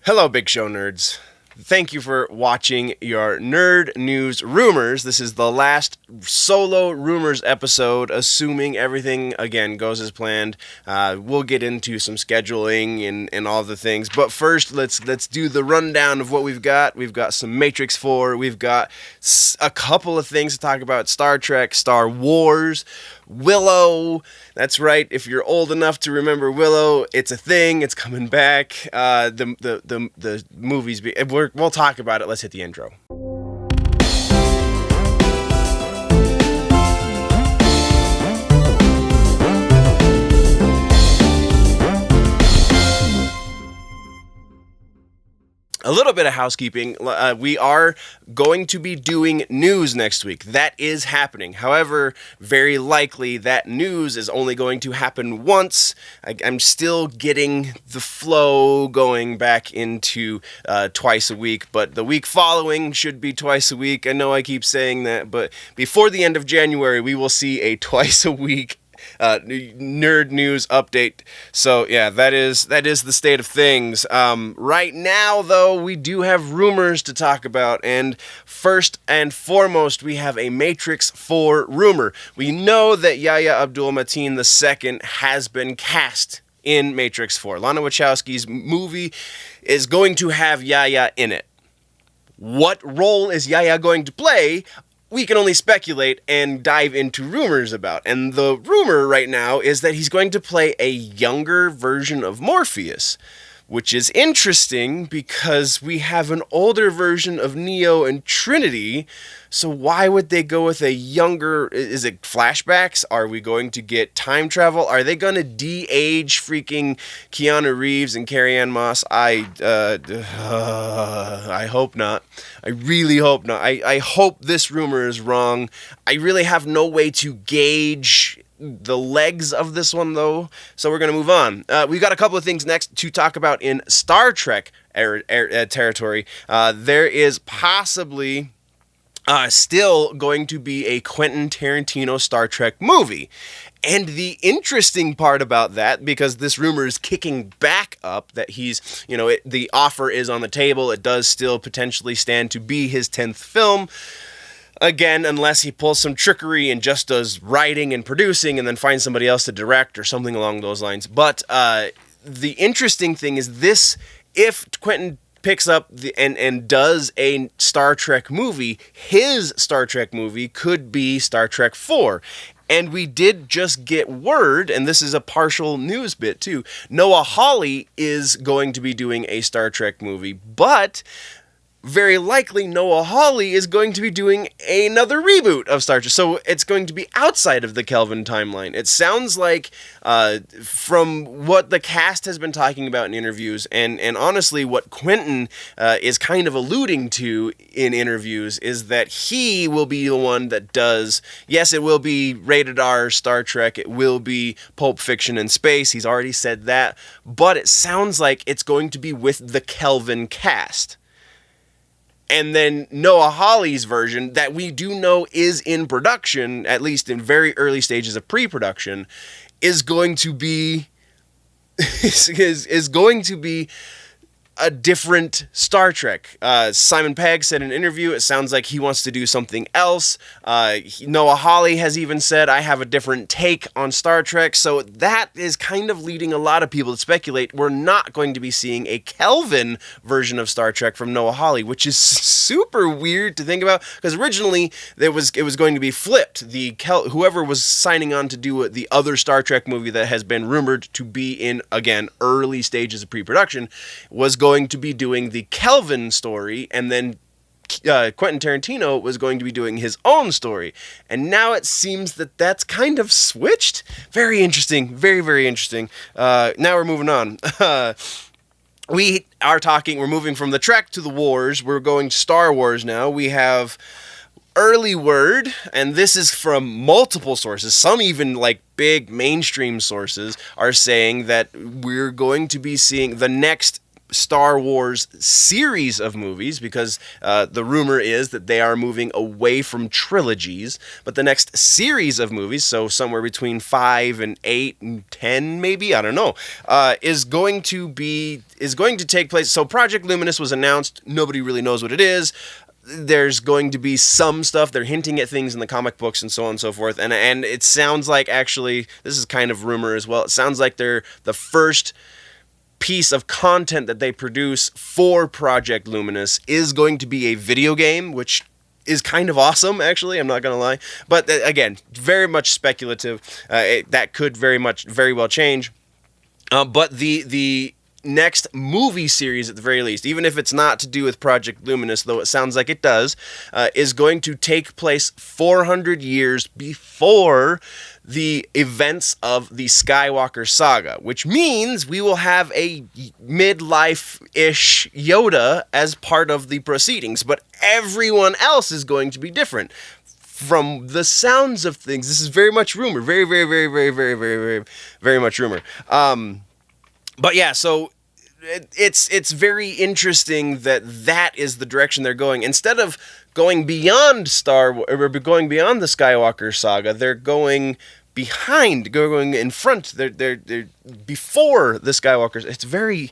Hello, Big Show nerds. Thank you for watching your Nerd News Rumors. This is the last solo Rumors episode, assuming everything, again, goes as planned. We'll get into some scheduling and all the things. But first, let's do the rundown of what we've got. We've got some Matrix 4. We've got a couple of things to talk about. Star Trek, Star Wars, Willow. That's right. If you're old enough to remember Willow, it's a thing. It's coming back. The movies. We'll talk about it. Let's hit the intro. A little bit of housekeeping. We are going to be doing news next week. That is happening. However, very likely that news is only going to happen once. I'm still getting the flow going back into twice a week, but the week following should be twice a week. I know I keep saying that, but before the end of January, we will see a twice a week nerd news update. So yeah, that is the state of things. Right now, though, we do have rumors to talk about, and first and foremost, we have a Matrix 4 rumor. We know that Yahya Abdul-Mateen II has been cast in Matrix 4. Lana Wachowski's movie is going to have Yahya in it. What role is Yahya going to play? We can only speculate and dive into rumors about. And the rumor right now is that he's going to play a younger version of Morpheus, which is interesting because we have an older version of Neo and Trinity. So why would they go with a younger? Is it flashbacks? Are we going to get time travel? Are they going to de-age freaking Keanu Reeves and Carrie-Anne Moss? I hope not. I really hope not. I hope this rumor is wrong. I really have no way to gauge the legs of this one, though, so we're going to move on. We've got a couple of things next to talk about in Star Trek territory. There is possibly still going to be a Quentin Tarantino Star Trek movie. And the interesting part about that, because this rumor is kicking back up, that he's, the offer is on the table, it does still potentially stand to be his 10th film. Again, unless he pulls some trickery and just does writing and producing and then finds somebody else to direct or something along those lines. But the interesting thing is this: if Quentin picks up and does a Star Trek movie, his Star Trek movie could be Star Trek 4. And we did just get word, and this is a partial news bit too, Noah Hawley is going to be doing a Star Trek movie, but very likely Noah Hawley is going to be doing another reboot of Star Trek. So it's going to be outside of the Kelvin timeline. It sounds like, from what the cast has been talking about in interviews, and honestly what Quentin is kind of alluding to in interviews, is that he will be the one that does, yes, it will be rated R Star Trek, it will be Pulp Fiction in space, he's already said that, but it sounds like it's going to be with the Kelvin cast. And then Noah Hawley's version, that we do know is in production, at least in very early stages of pre-production, is going to be is going to be a different Star Trek. Simon Pegg said in an interview, it sounds like he wants to do something else. Noah Hawley has even said, I have a different take on Star Trek. So that is kind of leading a lot of people to speculate we're not going to be seeing a Kelvin version of Star Trek from Noah Hawley, which is super weird to think about, because originally it was going to be flipped. Whoever was signing on to do the other Star Trek movie that has been rumored to be in, again, early stages of pre-production, was going to be doing the Kelvin story, and then Quentin Tarantino was going to be doing his own story. And now it seems that that's kind of switched. Very interesting. Very, very interesting. Now we're moving on. We're moving from the Trek to the Wars. We're going to Star Wars now. We have early word, and this is from multiple sources, some even like big mainstream sources, are saying that we're going to be seeing the next Star Wars series of movies, because the rumor is that they are moving away from trilogies, but the next series of movies, so somewhere between 5 and 8 and 10 maybe, I don't know, is going to take place. So Project Luminous was announced. Nobody really knows what it is. There's going to be some stuff. They're hinting at things in the comic books and so on and so forth. And it sounds like, actually, this is kind of rumor as well, it sounds like they're the first piece of content that they produce for Project Luminous is going to be a video game, which is kind of awesome, actually. I'm not going to lie. But again, very much speculative. That could very well change. But the next movie series, at the very least, even if it's not to do with Project Luminous, though it sounds like it does, is going to take place 400 years before the events of the Skywalker saga, which means we will have a midlife-ish Yoda as part of the proceedings, but everyone else is going to be different. From the sounds of things, this is very much rumor, very much rumor. But yeah, so it's very interesting that is the direction they're going. Instead of going beyond the Skywalker saga, they're going in front. They're before the Skywalkers. It's very,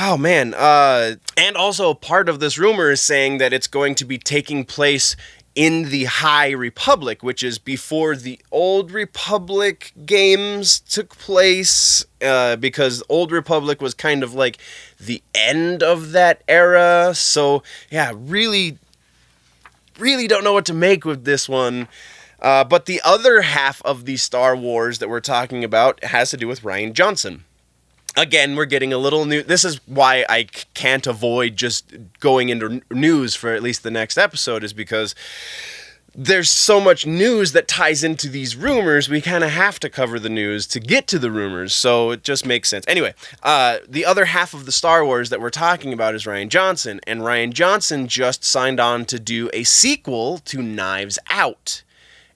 oh man. And also part of this rumor is saying that it's going to be taking place in the High Republic, which is before the Old Republic games took place, because Old Republic was kind of like the end of that era. So yeah, really don't know what to make with this one. But the other half of the Star Wars that we're talking about has to do with Rian Johnson. Again, we're getting a little new. This is why I can't avoid just going into news for at least the next episode, is because there's so much news that ties into these rumors. We kind of have to cover the news to get to the rumors, so it just makes sense. Anyway, the other half of the Star Wars that we're talking about is Rian Johnson, and Rian Johnson just signed on to do a sequel to Knives Out.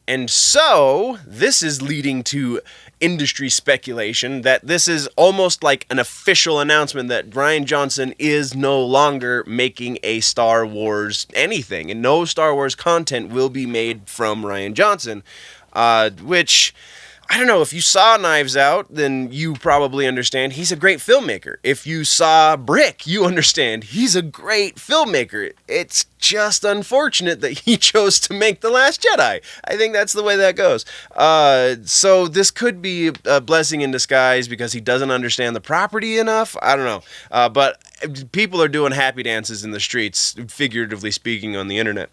And so, this is leading to industry speculation that this is almost like an official announcement that Rian Johnson is no longer making a Star Wars anything, and no Star Wars content will be made from Rian Johnson, which, I don't know, if you saw Knives Out, then you probably understand he's a great filmmaker. If you saw Brick, you understand he's a great filmmaker. It's just unfortunate that he chose to make The Last Jedi. I think that's the way that goes. So this could be a blessing in disguise because he doesn't understand the property enough. I don't know. But people are doing happy dances in the streets, figuratively speaking, on the internet.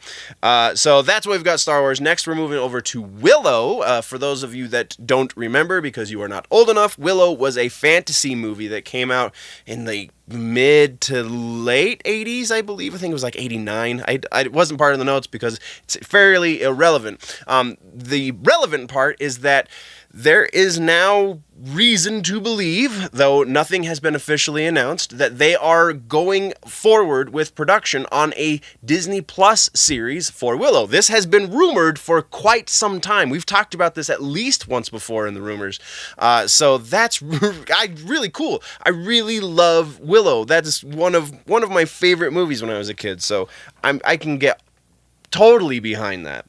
So that's why we've got Star Wars. Next, we're moving over to Willow. For those of you that don't remember, because you are not old enough, Willow was a fantasy movie that came out in the mid to late 80s, I believe. I think it was like 89. I wasn't part of the notes because it's fairly irrelevant. The relevant part is that there is now reason to believe, though nothing has been officially announced, that they are going forward with production on a Disney Plus series for Willow. This has been rumored for quite some time. We've talked about this at least once before in the rumors. So that's really cool. I really love Willow. That is one of my favorite movies when I was a kid. So I can get totally behind that.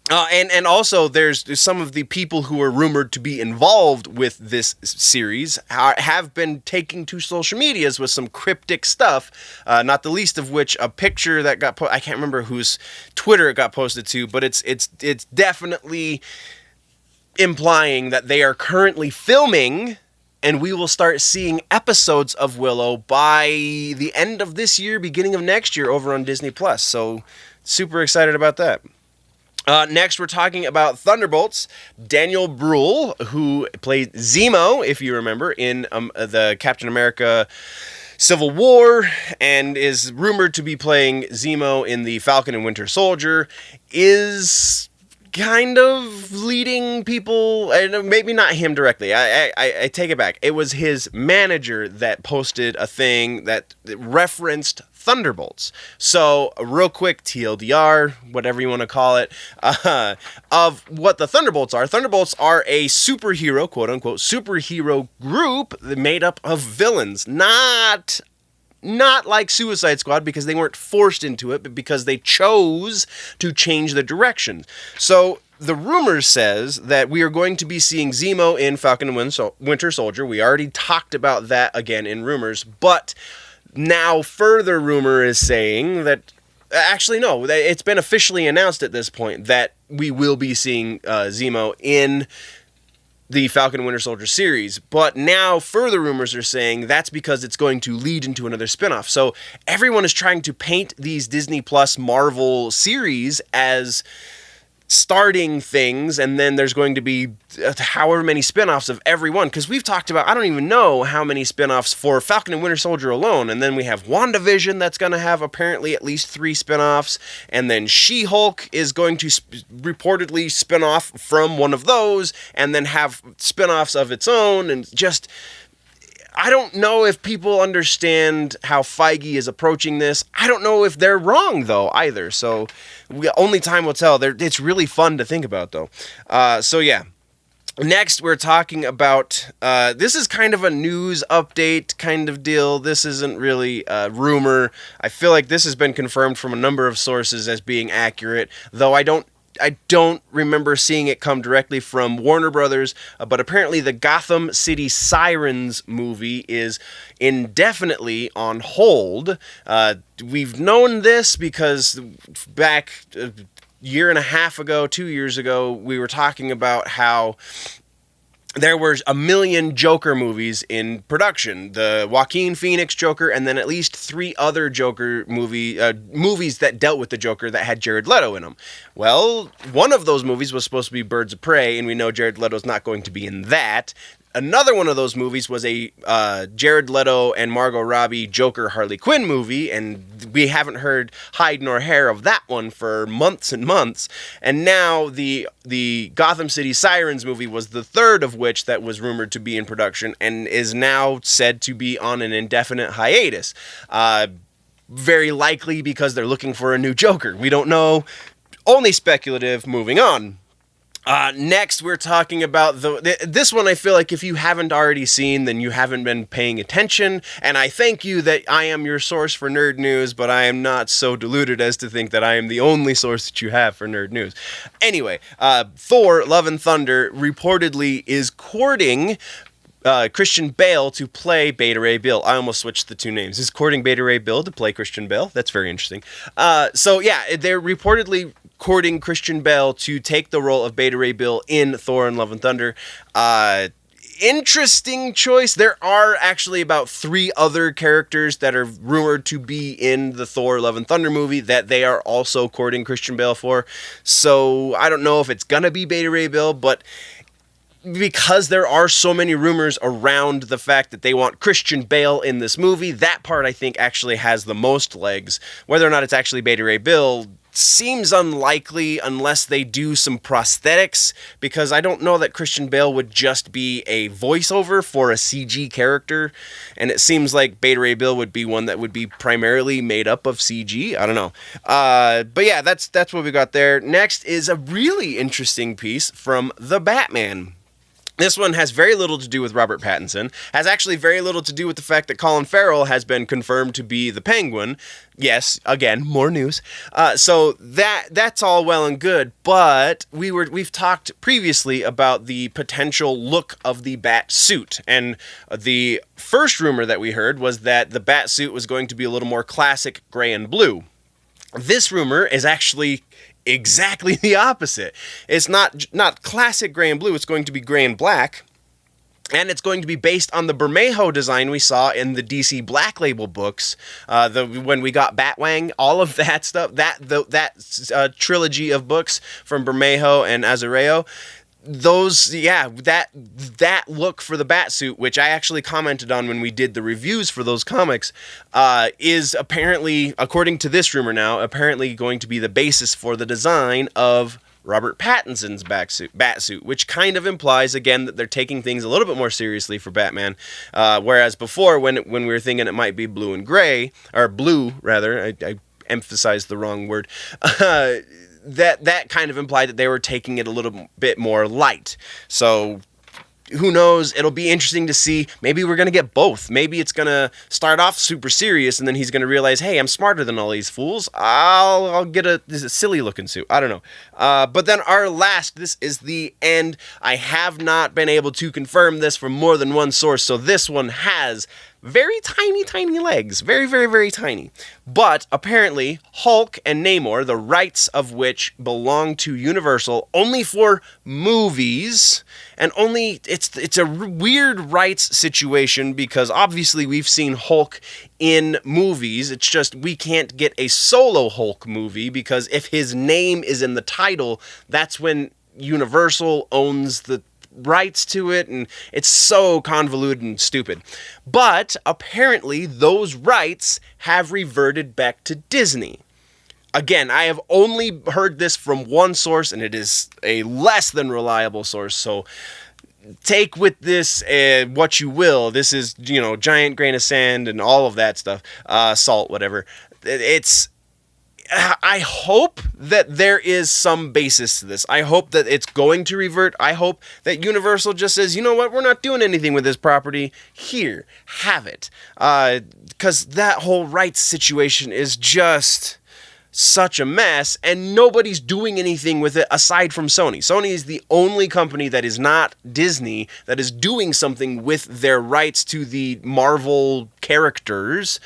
And also, there's some of the people who are rumored to be involved with this series have been taking to social medias with some cryptic stuff, not the least of which a picture that got I can't remember whose Twitter it got posted to, but it's definitely implying that they are currently filming, and we will start seeing episodes of Willow by the end of this year, beginning of next year, over on Disney Plus. So, super excited about that. Next, we're talking about Thunderbolts. Daniel Bruhl, who played Zemo, if you remember, in the Captain America Civil War, and is rumored to be playing Zemo in the Falcon and Winter Soldier, is kind of leading people, and maybe not him directly. I take it back. It was his manager that posted a thing that referenced Thunderbolts. So, real quick TLDR, whatever you want to call it, of what the Thunderbolts are. Thunderbolts are a superhero, quote-unquote, superhero group made up of villains. Not not like Suicide Squad because they weren't forced into it, but because they chose to change the direction. So the rumor says that we are going to be seeing Zemo in Falcon and Winter Soldier. We already talked about that again in rumors, but now further rumor is saying that, actually no, it's been officially announced at this point that we will be seeing Zemo in the Falcon and Winter Soldier series, but now further rumors are saying that's because it's going to lead into another spinoff. So everyone is trying to paint these Disney Plus Marvel series as starting things, and then there's going to be however many spinoffs of every one, because we've talked about, I don't even know how many spinoffs for Falcon and Winter Soldier alone, and then we have WandaVision that's going to have apparently at least 3 spinoffs, and then She-Hulk is going to reportedly spin off from one of those, and then have spinoffs of its own, and just, I don't know if people understand how Feige is approaching this. I don't know if they're wrong, though, either. So, only time will tell. It's really fun to think about, though. So, yeah. Next, we're talking about, this is kind of a news update kind of deal. This isn't really a rumor. I feel like this has been confirmed from a number of sources as being accurate, though I don't remember seeing it come directly from Warner Brothers, but apparently the Gotham City Sirens movie is indefinitely on hold. We've known this because back a year and a half ago, 2 years ago, we were talking about how there were a million Joker movies in production. The Joaquin Phoenix Joker, and then at least 3 other Joker movies that dealt with the Joker that had Jared Leto in them. Well, one of those movies was supposed to be Birds of Prey, and we know Jared Leto's not going to be in that. Another one of those movies was a Jared Leto and Margot Robbie Joker Harley Quinn movie, and we haven't heard hide nor hair of that one for months and months. And now the Gotham City Sirens movie was the third of which that was rumored to be in production and is now said to be on an indefinite hiatus. Very likely because they're looking for a new Joker. We don't know. Only speculative. Moving on. Next, we're talking about this one. I feel like if you haven't already seen, then you haven't been paying attention, and I thank you that I am your source for nerd news, but I am not so deluded as to think that I am the only source that you have for nerd news. Anyway, Thor, Love and Thunder reportedly is courting Christian Bale to play Beta Ray Bill. I almost switched the 2 names. Is courting Beta Ray Bill to play Christian Bale? That's very interesting. So yeah, they're reportedly courting Christian Bale to take the role of Beta Ray Bill in Thor and Love and Thunder. Interesting choice. There are actually about 3 other characters that are rumored to be in the Thor Love and Thunder movie that they are also courting Christian Bale for. So I don't know if it's gonna be Beta Ray Bill, but because there are so many rumors around the fact that they want Christian Bale in this movie, that part I think actually has the most legs. Whether or not it's actually Beta Ray Bill seems unlikely unless they do some prosthetics, because I don't know that Christian Bale would just be a voiceover for a CG character, and it seems like Beta Ray Bill would be one that would be primarily made up of CG. I don't know. But yeah, that's what we got there. Next is a really interesting piece from The Batman. This one has very little to do with Robert Pattinson, has actually very little to do with the fact that Colin Farrell has been confirmed to be the Penguin. Yes, again, more news. So that's all well and good, but we've talked previously about the potential look of the bat suit, and the first rumor that we heard was that the bat suit was going to be a little more classic gray and blue. This rumor is actually exactly the opposite. It's not classic gray and blue, it's going to be gray and black. And it's going to be based on the Bermajo design we saw in the DC Black Label books, when we got Batwang, all of that stuff, that trilogy of books from Bermajo and Azareo. That look for the Batsuit, which I actually commented on when we did the reviews for those comics, is apparently, according to this rumor now, apparently going to be the basis for the design of Robert Pattinson's Batsuit, which kind of implies, again, that they're taking things a little bit more seriously for Batman, whereas before, when we were thinking it might be blue and gray, or blue, rather, I emphasized the wrong word, that kind of implied that they were taking it a little bit more light. So who knows? It'll be interesting to see. Maybe we're going to get both. Maybe it's going to start off super serious, and then he's going to realize, hey, I'm smarter than all these fools. I'll get a silly-looking suit. I don't know. But then our last, this is the end. I have not been able to confirm this from more than one source, so this one has very tiny legs. Very, very, very tiny. But apparently, Hulk and Namor, the rights of which belong to Universal only for movies, and only, it's a weird rights situation because obviously we've seen Hulk in movies. It's just we can't get a solo Hulk movie because if his name is in the title, that's when Universal owns the rights to it, and it's so convoluted and stupid. But apparently those rights have reverted back to Disney. Again, I have only heard this from one source, and it is a less than reliable source, so take with this what you will. This is, giant grain of sand and all of that stuff, salt, whatever. I hope that there is some basis to this. I hope that it's going to revert. I hope that Universal just says, you know what, we're not doing anything with this property. Here, have it. Because that whole rights situation is just such a mess, and nobody's doing anything with it aside from Sony. Sony is the only company that is not Disney that is doing something with their rights to the Marvel characters,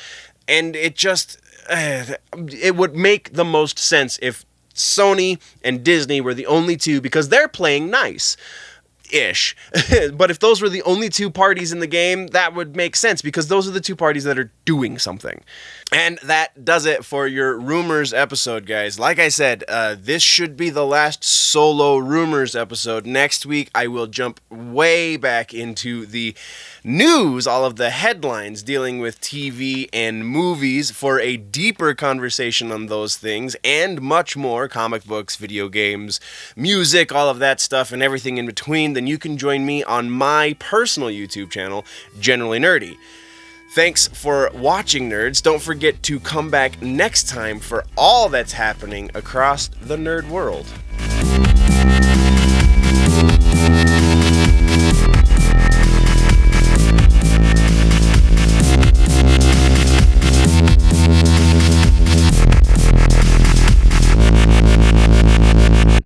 and it just... it would make the most sense if Sony and Disney were the only two, because they're playing nice-ish. But if those were the only two parties in the game, that would make sense, because those are the two parties that are doing something. And that does it for your Rumors episode, guys. Like I said, this should be the last solo Rumors episode. Next week, I will jump way back into the news, all of the headlines dealing with TV and movies for a deeper conversation on those things and much more, comic books, video games, music, all of that stuff and everything in between. Then you can join me on my personal YouTube channel, Generally Nerdy. Thanks for watching, nerds. Don't forget to come back next time for all that's happening across the nerd world.